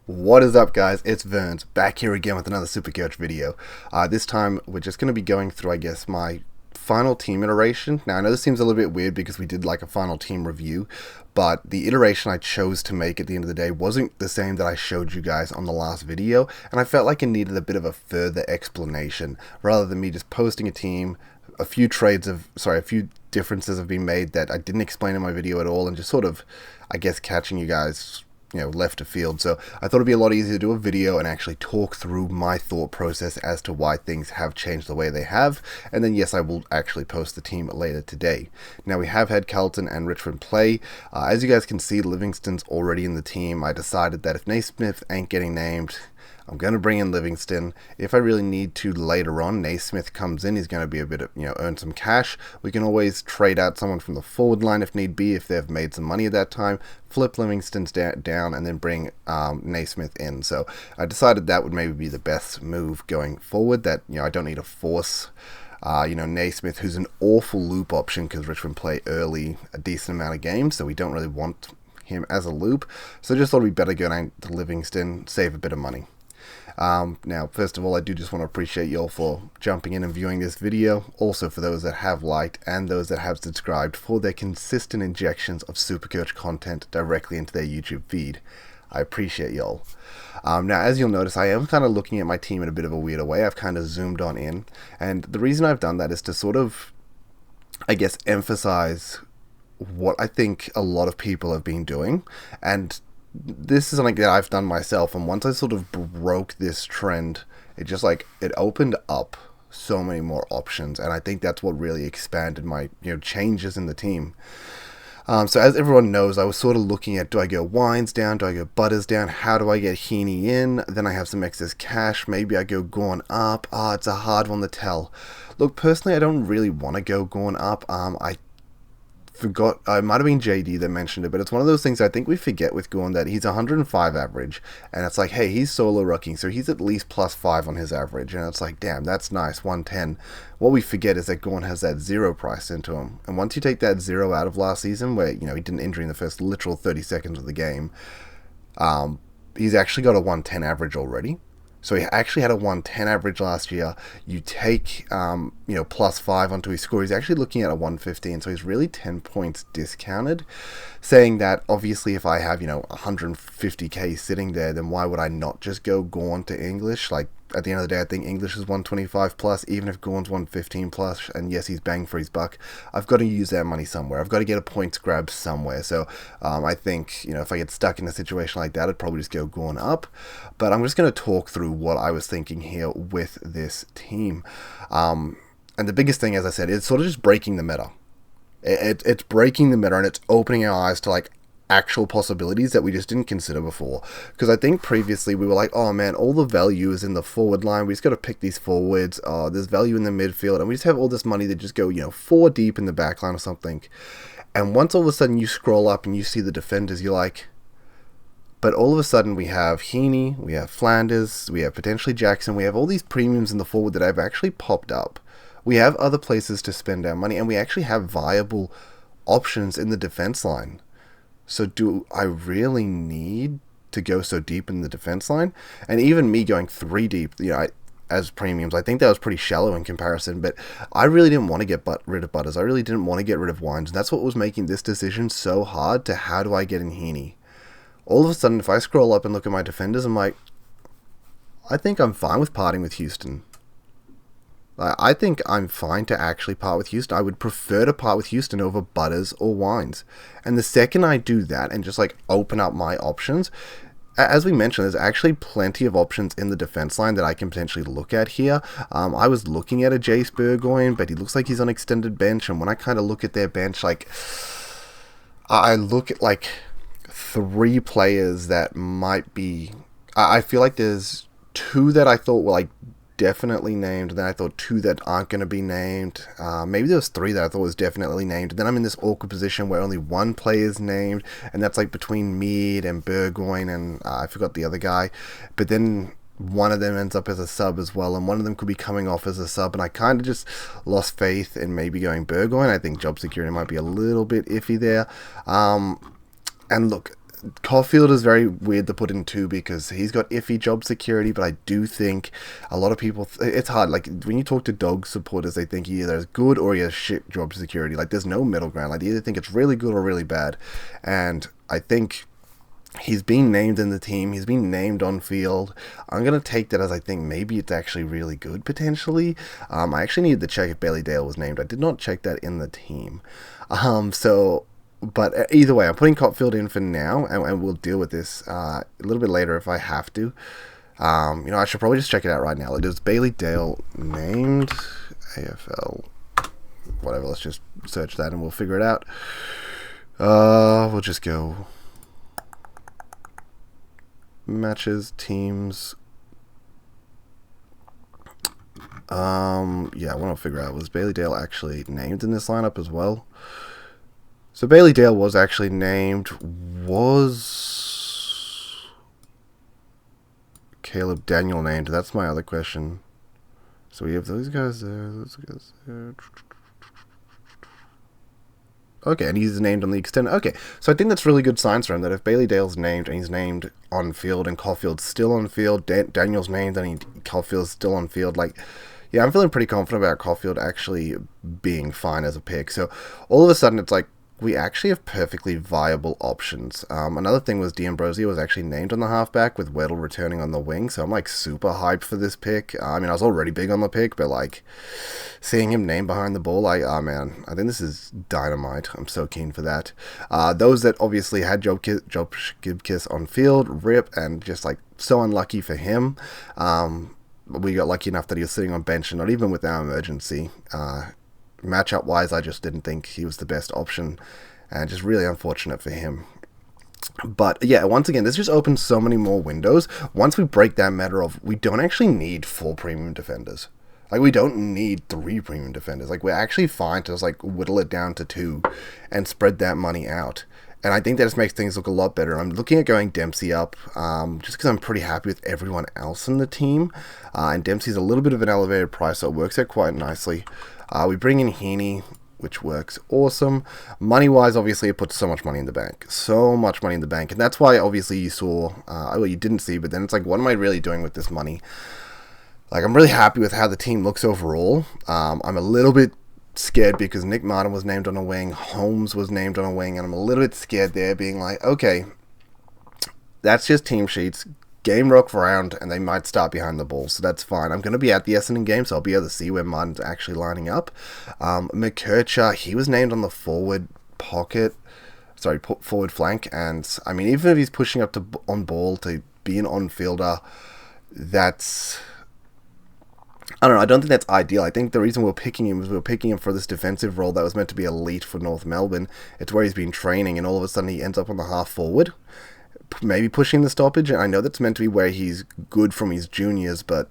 What is up, guys? It's Verns back here again with another Supercoach video. This time we're just going to be going through, I guess, my final team iteration. Now I know this seems a little bit weird because we did like a final team review, but the iteration I chose to make at the end of the day wasn't the same that I showed you guys on the last video, and I felt like it needed a bit of a further explanation rather than me just posting a team. A few differences have been made that I didn't explain in my video at all, and just sort of, I guess, catching you guys left of field. So I thought it'd be a lot easier to do a video and actually talk through my thought process as to why things have changed the way they have. And then yes, I will actually post the team later today. Now we have had Carlton and Richmond play. As you guys can see, Livingston's already in the team. I decided that if Naismith ain't getting named, I'm going to bring in Livingston. If I really need to later on, Naismith comes in, he's going to be a bit of, earn some cash. We can always trade out someone from the forward line if need be, if they've made some money at that time, flip Livingston's down, and then bring Naismith in. So I decided that would maybe be the best move going forward, that, I don't need to force Naismith, who's an awful loop option because Richmond play early a decent amount of games, so we don't really want him as a loop. So I just thought it'd be better going to Livingston, save a bit of money. Now, first of all, I do just want to appreciate you all for jumping in and viewing this video. Also, for those that have liked and those that have subscribed, for their consistent injections of Supercoach content directly into their YouTube feed. I appreciate y'all. Now, as you'll notice, I am kind of looking at my team in a bit of a weirder way. I've kind of zoomed on in, and the reason I've done that is to sort of, I guess, emphasize what I think a lot of people have been doing, and this is something that I've done myself, and once I sort of broke this trend, it just it opened up so many more options, and I think that's what really expanded my changes in the team. So as everyone knows, I was sort of looking at, do I go Wines down, do I go Butters down, how do I get Heaney in, then I have some excess cash, maybe I go Gorn up. It's a hard one to tell. Look, personally, I don't really want to go Gorn up. I forgot, it might have been JD that mentioned it, but it's one of those things I think we forget with Gorn, that he's 105 average, and it's like, hey, he's solo rookie, so he's at least +5 on his average, and it's like, damn, that's nice, 110. What we forget is that Gorn has that 0 price into him, and once you take that 0 out of last season, where, he did an injury in the first literal 30 seconds of the game, he's actually got a 110 average already. So he actually had a 110 average last year. You take, +5 onto his score. He's actually looking at a 115. So he's really 10 points discounted. Saying that, obviously, if I have, 150k sitting there, then why would I not just go Gorn to English? Like, at the end of the day, I think English is 125 plus, even if Gorn's 115 plus, and yes, he's bang for his buck. I've got to use that money somewhere. I've got to get a points grab somewhere. So I think, if I get stuck in a situation like that, I'd probably just go Gorn up. But I'm just going to talk through what I was thinking here with this team. And the biggest thing, as I said, is sort of just breaking the meta. It's breaking the meta, and it's opening our eyes to actual possibilities that we just didn't consider before. Because I think previously we were like, oh man, all the value is in the forward line, we just got to pick these forwards, there's value in the midfield, and we just have all this money that just go 4 deep in the back line or something. And once all of a sudden you scroll up and you see the defenders, you're like, but all of a sudden we have Heaney, we have Flanders, we have potentially Jackson, we have all these premiums in the forward that have actually popped up. We have other places to spend our money, and we actually have viable options in the defense line. So do I really need to go so deep in the defense line? And even me going 3 deep, as premiums, I think that was pretty shallow in comparison, but I really didn't want to get rid of Butters. I really didn't want to get rid of Wines. And that's what was making this decision so hard, to how do I get in Heaney? All of a sudden, if I scroll up and look at my defenders, I'm like, I think I'm fine with parting with Houston. I think I'm fine to actually part with Houston. I would prefer to part with Houston over Butters or Wines. And the second I do that and just open up my options, as we mentioned, there's actually plenty of options in the defense line that I can potentially look at here. I was looking at a Jace Burgoyne, but he looks like he's on extended bench. And when I kind of look at their bench, I look at 3 players that might be, I feel like there's 2 that I thought were definitely named, and then I thought 2 that aren't going to be named. Maybe there was 3 that I thought was definitely named. And then I'm in this awkward position where only 1 player is named, and that's between Mead and Burgoyne and I forgot the other guy. But then one of them ends up as a sub as well, and one of them could be coming off as a sub, and I kind of just lost faith in maybe going Burgoyne. I think job security might be a little bit iffy there. And look, Caulfield is very weird to put in too because he's got iffy job security, but I do think a lot of people, it's hard. Like when you talk to dog supporters, they think he either has good or he has shit job security. Like there's no middle ground. Like they either think it's really good or really bad. And I think he's been named in the team. He's been named on field. I'm going to take that as I think maybe it's actually really good potentially. I actually needed to check if Bailey Dale was named. I did not check that in the team. But either way, I'm putting Copfield in for now, and we'll deal with this a little bit later if I have to. I should probably just check it out right now. Like, is Bailey Dale named AFL? Whatever, let's just search that and we'll figure it out. We'll just go matches, teams. I want to figure out, was Bailey Dale actually named in this lineup as well? So Bailey Dale was actually named. Was Caleb Daniel named? That's my other question. So we have those guys there. Okay, and he's named on the extended. Okay, so I think that's really good signs for him that if Bailey Dale's named and he's named on field and Caulfield's still on field, Daniel's named and Caulfield's still on field, like, yeah, I'm feeling pretty confident about Caulfield actually being fine as a pick. So all of a sudden, it's like, we actually have perfectly viable options. Another thing was D'Ambrosio was actually named on the halfback with Weddle returning on the wing, so I'm like super hyped for this pick. I mean, I was already big on the pick, but like seeing him named behind the ball, man, I think this is dynamite. I'm so keen for that. Those that obviously had Job Gibkiss on field, rip, and just like so unlucky for him. We got lucky enough that he was sitting on bench and not even with our emergency. Matchup wise, I just didn't think he was the best option, and just really unfortunate for him. But yeah, once again, this just opens so many more windows. Once we break that matter of, we don't actually need 4 premium defenders. Like, we don't need 3 premium defenders. Like, we're actually fine to just like whittle it down to 2 and spread that money out. And I think that just makes things look a lot better. I'm looking at going Dempsey up, just because I'm pretty happy with everyone else in the team. And Dempsey's a little bit of an elevated price, so it works out quite nicely. We bring in Heaney, which works awesome. Money-wise, obviously, it puts so much money in the bank. So much money in the bank. And that's why, obviously, you saw... well, you didn't see, but then it's like, what am I really doing with this money? Like, I'm really happy with how the team looks overall. I'm a little bit scared because Nick Martin was named on a wing. Holmes was named on a wing. And I'm a little bit scared there, being like, okay, that's just team sheets. Game rock round, and they might start behind the ball, so that's fine. I'm going to be at the Essendon game, so I'll be able to see where Martin's actually lining up. McKercher, he was named on the forward flank, and I mean, even if he's pushing up to on ball to be an on-fielder, that's... I don't know, I don't think that's ideal. I think the reason we're picking him is we're picking him for this defensive role that was meant to be elite for North Melbourne. It's where he's been training, and all of a sudden he ends up on the half-forward, maybe pushing the stoppage, and I know that's meant to be where he's good from his juniors, but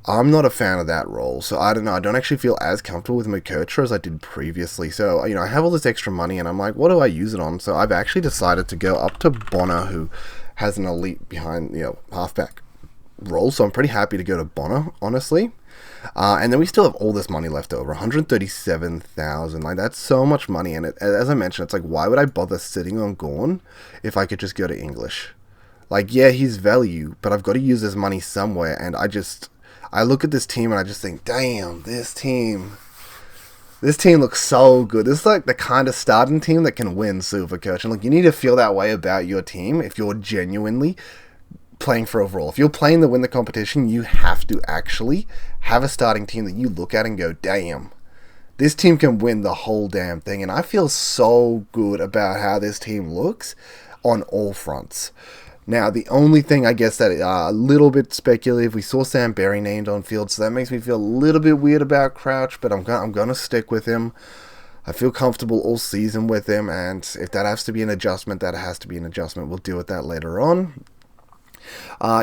I'm not a fan of that role, so I don't know, I don't actually feel as comfortable with McKercher as I did previously, so, I have all this extra money, and I'm like, what do I use it on? So I've actually decided to go up to Bonner, who has an elite behind, halfback role, so I'm pretty happy to go to Bonner, honestly. And then we still have all this money left over, 137,000. Like, that's so much money. And as I mentioned, it's like, why would I bother sitting on Gawn if I could just go to English? Like, yeah, he's value, but I've got to use this money somewhere. And I look at this team and I just think, damn, this team looks so good. This is like the kind of starting team that can win Supercoach. And look, you need to feel that way about your team if you're genuinely playing for overall. If you're playing to win the competition, you have to actually have a starting team that you look at and go, damn, this team can win the whole damn thing. And I feel so good about how this team looks on all fronts. Now, the only thing I guess that a little bit speculative, we saw Sam Berry named on field, so that makes me feel a little bit weird about Crouch, but I'm gonna stick with him. I feel comfortable all season with him, and if that has to be an adjustment, that has to be an adjustment. We'll deal with that later on.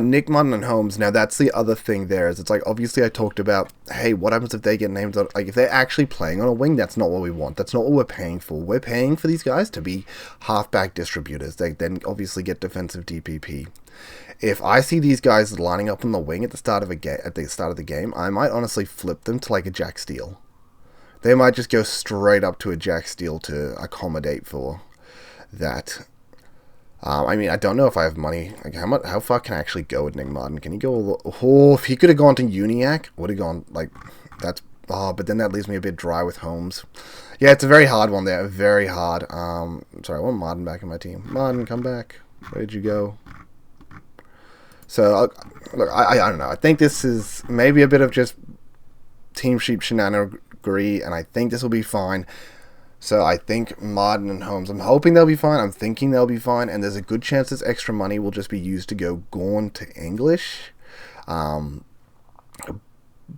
Nick Martin and Holmes, now that's the other thing there, is it's like, obviously I talked about, hey, what happens if they get named on, like, if they're actually playing on a wing, that's not what we want, that's not what we're paying for. We're paying for these guys to be halfback distributors. They then obviously get defensive DPP. If I see these guys lining up on the wing at the start of the game, I might honestly flip them to like a Jack Steele. They might just go straight up to a Jack Steele to accommodate for that. I mean, I don't know if I have money. Like, how far can I actually go with Nick Martin? Can he go? Oh, if he could have gone to Uniac, would have gone like that's. Oh, but then that leaves me a bit dry with Holmes. Yeah, it's a very hard one there. Very hard. Sorry, I want Martin back in my team. Martin, come back. Where did you go? So, look, I don't know. I think this is maybe a bit of just team sheep shenanigery, and I think this will be fine. So I think Martin and Holmes, I'm hoping they'll be fine. I'm thinking they'll be fine. And there's a good chance this extra money will just be used to go Gorn to English.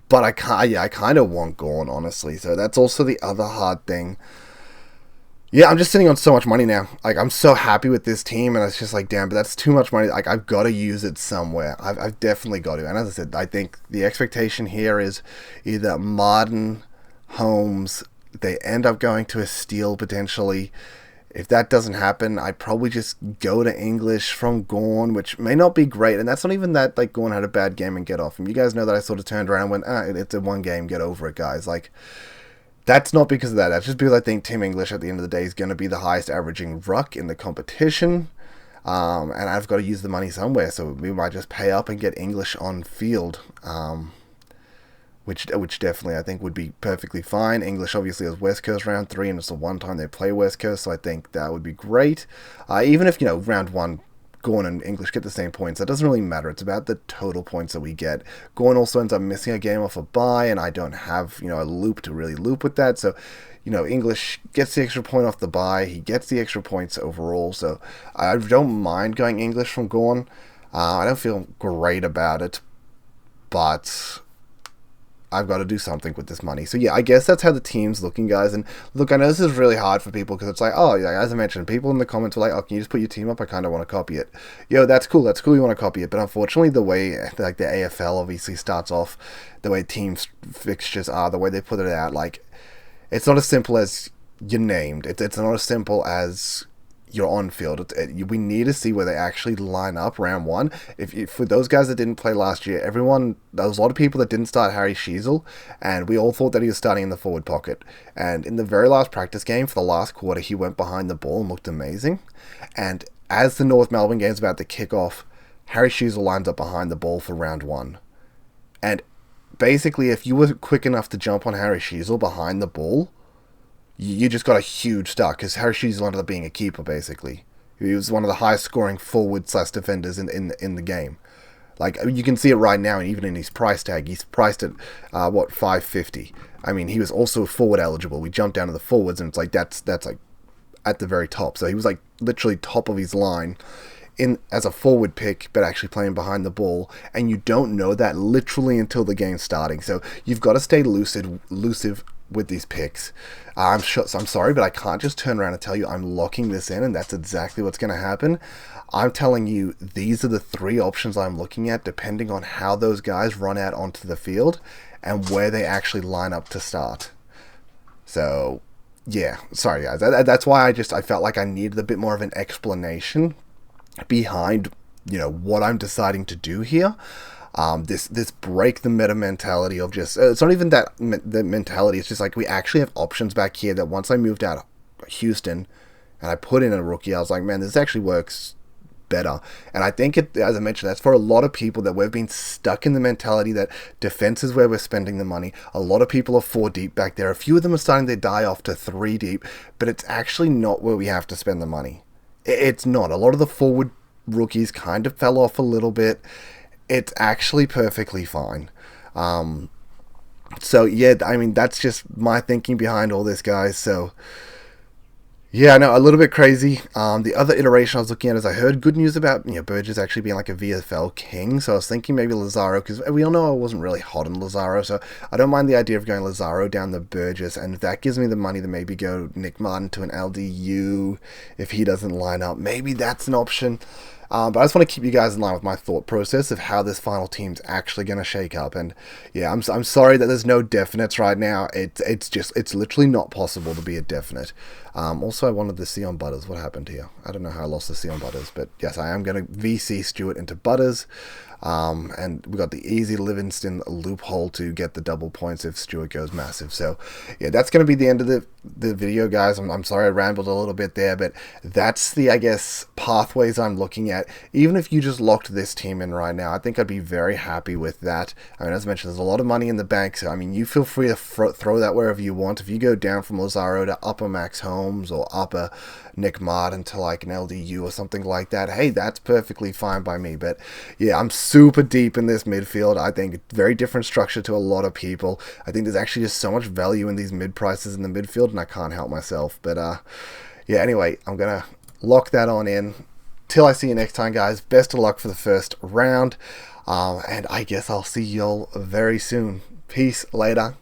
But I kind of want Gorn, honestly. So that's also the other hard thing. Yeah, I'm just sitting on so much money now. Like, I'm so happy with this team, and it's just like, damn, but that's too much money. Like, I've got to use it somewhere. I've definitely got to. And as I said, I think the expectation here is either Martin, Holmes, they end up going to a steal potentially. If that doesn't happen, I'd probably just go to English from Gorn, which may not be great. And that's not even that, like, Gorn had a bad game and get off him. You guys know that I sort of turned around and went, it's a one game, get over it, guys. Like, that's not because of that. That's just because I think Team English at the end of the day is going to be the highest averaging ruck in the competition. And I've got to use the money somewhere. So we might just pay up and get English on field. Which definitely I think would be perfectly fine. English obviously has West Coast round 3, and it's the one time they play West Coast, so I think that would be great. Even if, round 1, Gorn and English get the same points, that doesn't really matter. It's about the total points that we get. Gorn also ends up missing a game off a bye, and I don't have, a loop to really loop with that, so, English gets the extra point off the bye, he gets the extra points overall, so I don't mind going English from Gorn. I don't feel great about it, but I've got to do something with this money. So yeah, I guess that's how the team's looking, guys. And look, I know this is really hard for people because it's like, oh yeah, as I mentioned, people in the comments were like, oh, can you just put your team up? I kind of want to copy it. Yo, that's cool. That's cool. You want to copy it, but unfortunately, the way like the AFL obviously starts off, the way teams fixtures are, the way they put it out, like it's not as simple as you're named. It's not as simple as you're on field. We need to see where they actually line up round 1. If for those guys that didn't play last year, there was a lot of people that didn't start Harry Sheezel, and we all thought that he was starting in the forward pocket. And in the very last practice game for the last quarter, he went behind the ball and looked amazing. And as the North Melbourne game's about to kick off, Harry Sheezel lines up behind the ball for round 1. And basically, if you were quick enough to jump on Harry Sheezel behind the ball, you just got a huge start, because Harry Sheezel ended up being a keeper, basically. He was one of the highest scoring forward/defenders in the game. Like, you can see it right now, and even in his price tag, he's priced at, $550. I mean, he was also forward eligible. We jumped down to the forwards, and it's like, that's like, at the very top. So he was like, literally top of his line as a forward pick, but actually playing behind the ball, and you don't know that literally until the game's starting. So you've got to stay elusive with these picks. I'm sorry, but I can't just turn around and tell you I'm locking this in and that's exactly what's going to happen. I'm telling you these are the 3 options I'm looking at, depending on how those guys run out onto the field and where they actually line up to start. So yeah, sorry guys, that's why I felt like I needed a bit more of an explanation behind what I'm deciding to do here. This break the meta mentality of just, it's not even that the mentality, it's just like we actually have options back here that once I moved out of Houston and I put in a rookie, I was like, man, this actually works better. And I think as I mentioned, that's for a lot of people that we've been stuck in the mentality that defense is where we're spending the money. A lot of people are 4 deep back there. A few of them are starting to die off to 3 deep, but it's actually not where we have to spend the money. It's not. A lot of the forward rookies kind of fell off a little bit. It's actually perfectly fine. So yeah, I mean, that's just my thinking behind all this, guys. So yeah, I know, a little bit crazy. The other iteration I was looking at is I heard good news about Burgess actually being like a VFL king. So I was thinking maybe Lazaro, because we all know I wasn't really hot on Lazaro. So I don't mind the idea of going Lazaro down the Burgess, and if that gives me the money to maybe go Nick Martin to an LDU if he doesn't line up, maybe that's an option. But I just want to keep you guys in line with my thought process of how this final team's actually going to shake up. And yeah, I'm sorry that there's no definites right now. It's literally not possible to be a definite. Also, I wanted the Sion Butters. What happened here? I don't know how I lost the Sion Butters, but yes, I am going to VC Stewart into Butters. And we got the easy Livingston loophole to get the double points if Stewart goes massive. So yeah, that's going to be the end of the video, guys. I'm sorry I rambled a little bit there, but that's the, I guess, pathways I'm looking at. Even if you just locked this team in right now, I think I'd be very happy with that. I mean, as I mentioned, there's a lot of money in the bank, so I mean, you feel free to throw that wherever you want. If you go down from Lazaro to upper Max Holmes or upper Nick Martin to like an LDU or something like that, hey, that's perfectly fine by me. But yeah, I'm super deep in this midfield. I think very different structure to a lot of people. I think there's actually just so much value in these mid prices in the midfield, and I can't help myself. But yeah, anyway, I'm gonna lock that on in. Till I see you next time, guys. Best of luck for the first round, and I guess I'll see y'all very soon. Peace, later.